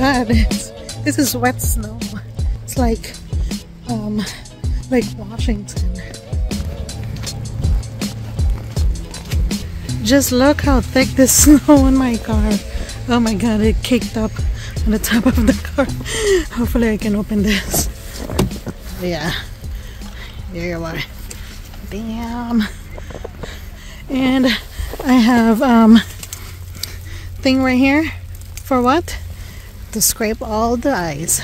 god, this is wet snow. It's like Washington. Just look how thick this snow in my car. Oh my god, it caked up on the top of the car. Hopefully I can open this. Yeah, there you are. Damn. And I have thing right here for what? To scrape all the ice.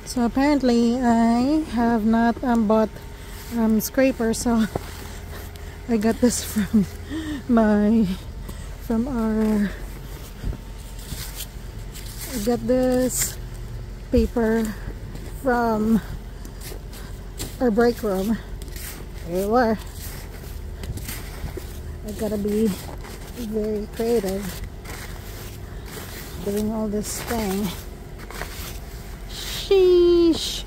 So apparently I have not bought scraper, so I got this from our I got this paper from our break room. There you are. I gotta be very creative doing all this thing. Sheesh.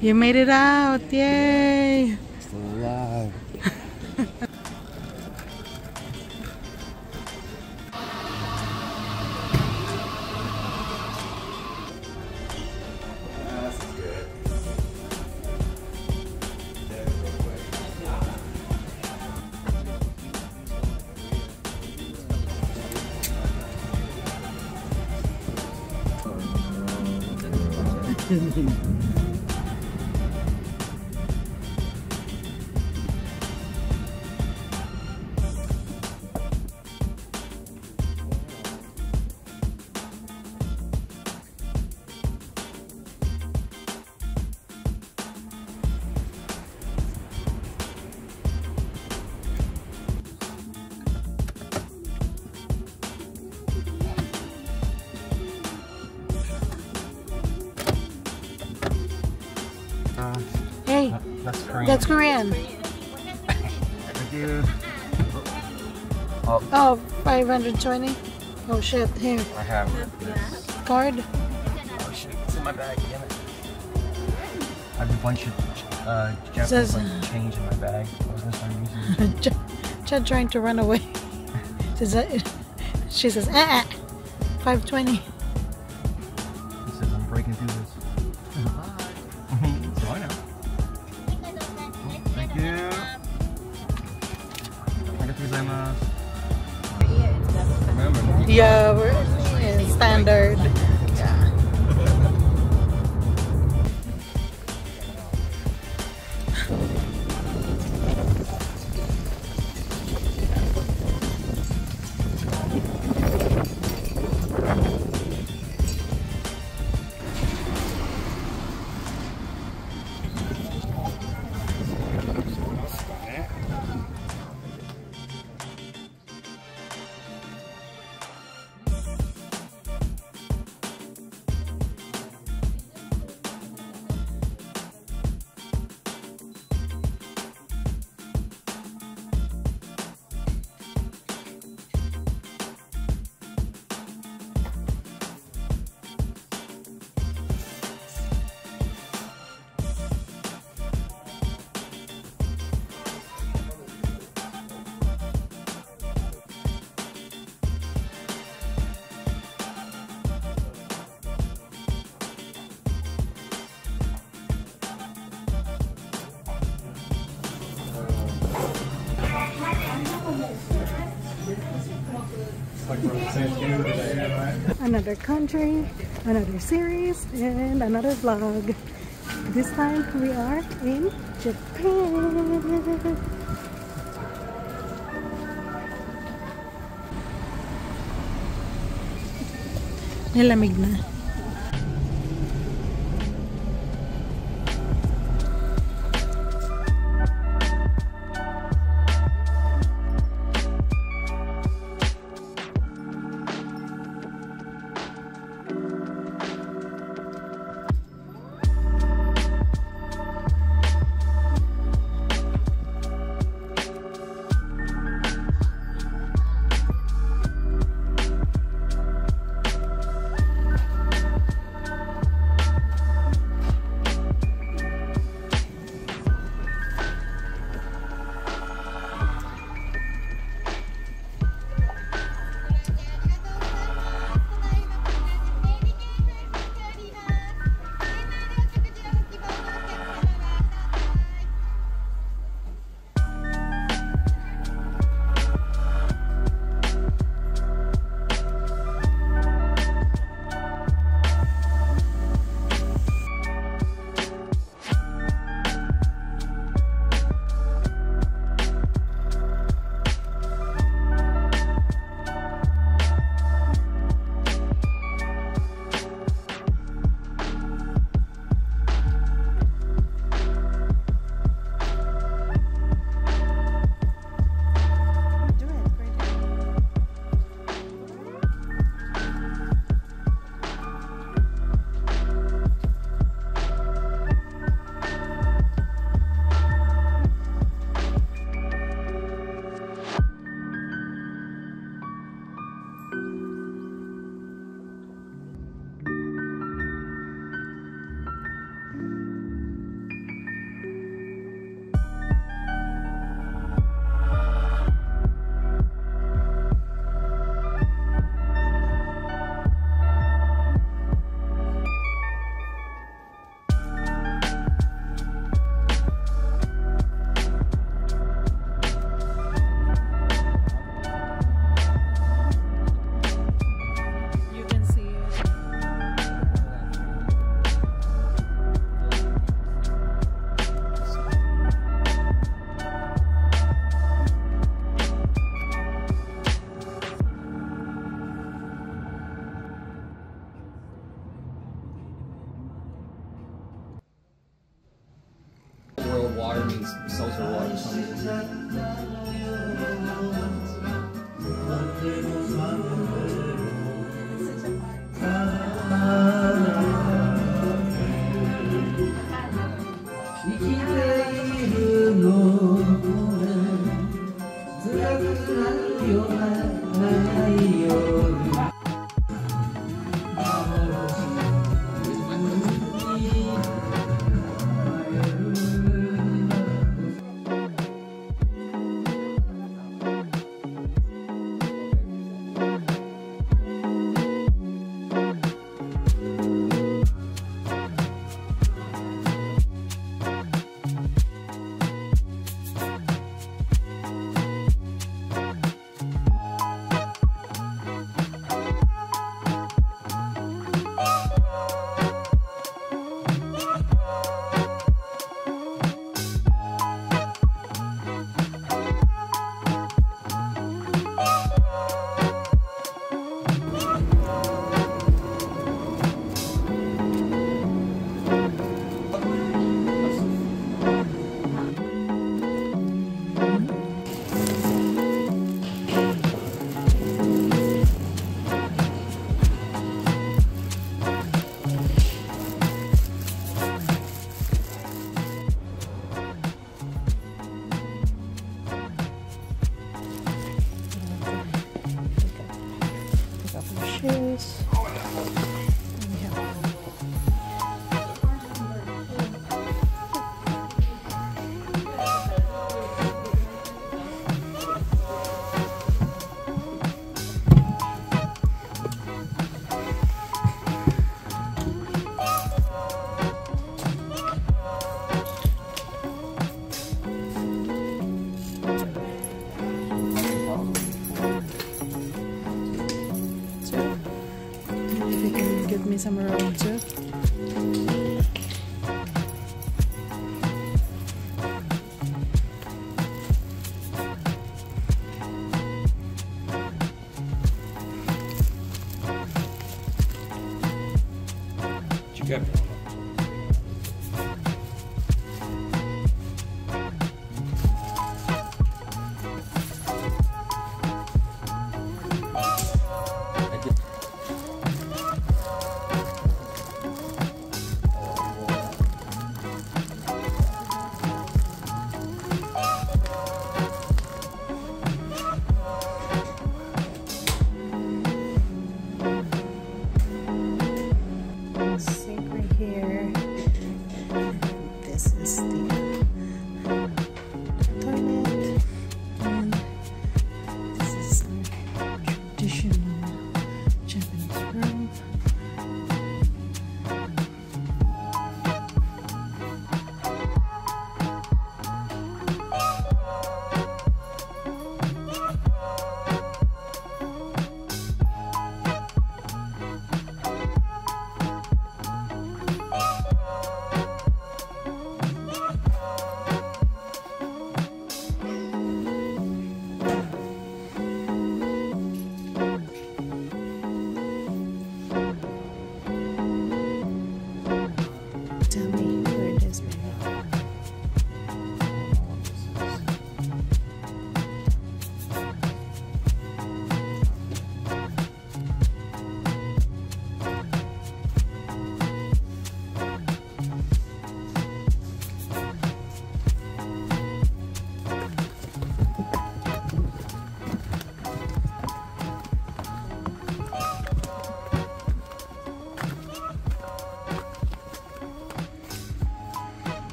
You made it out, yay! Still alive. Hey, that's Korean. That's Korean. Thank you. Oh, 520. Oh shit, here. I have this. Card. Oh shit, it's in my bag, damn it. I have a bunch of Japanese Says- change in my bag. I was gonna start using it. Chad trying to run away. She says, 520. He says I'm breaking through this. So I know. Thank you. Remember. Yeah, we're in standard. Yeah. Another country, another series, and another vlog. This time we are in Japan. Nilamig na. World water means salty water or something.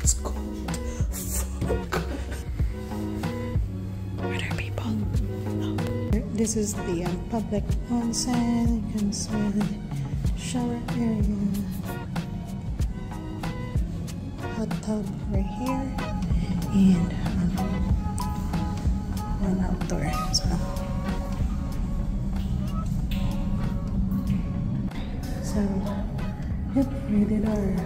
it's cold. Fuck. Are there people? No. This is the public onsen. You can see the shower area. Hot tub right here. And one outdoor as well. So, yep, we did our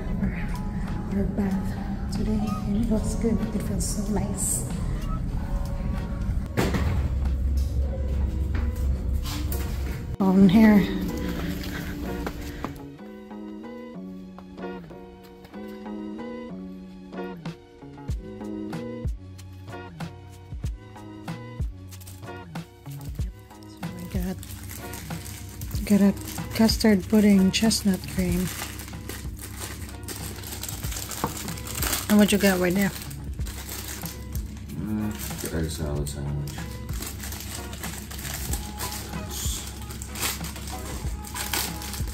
bath today and it was good. It feels so nice. On here. So we got a custard pudding chestnut cream. And what you got right there? The egg salad sandwich.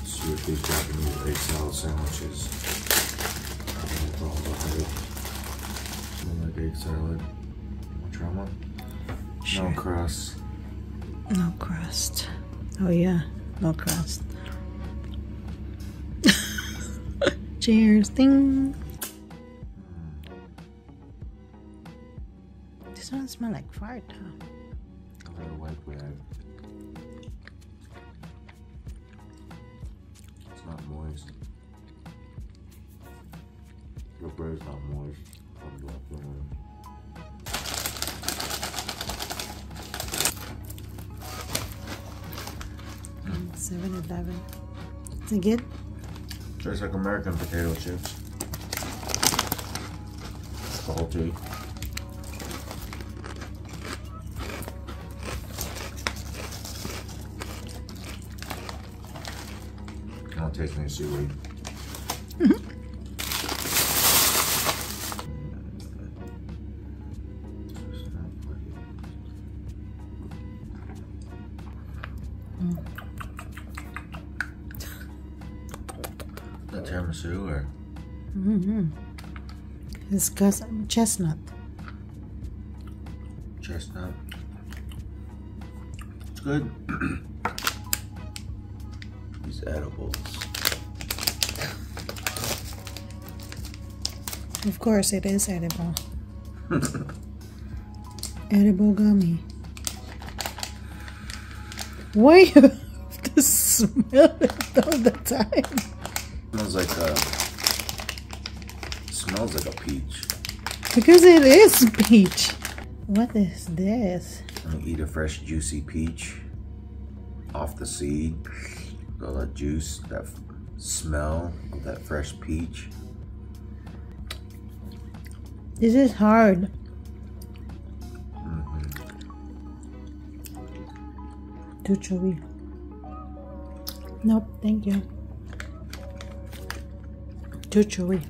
Sweet these Japanese egg salad sandwiches. With all the hype. I like egg salad. Try one? Sure. No crust. No crust. Oh yeah, no crust. Cheers, ding. This one smells like fart, huh? A little white bread. It's not moist. The bread's not moist. I'm left in it. 7-Eleven. Is it good? Tastes like American potato chips. Salty. I don't taste any seaweed. The tiramisu or? It's chestnut. Chestnut. It's good. These edibles. Of course it is edible. Edible gummy. Why you have to smell it all the time? Smells like a peach. Because it is peach. What is this? I'm gonna eat a fresh juicy peach off the seed. All that juice, that smell of that fresh peach. This is hard. Too chewy. Nope, thank you. Too chewy.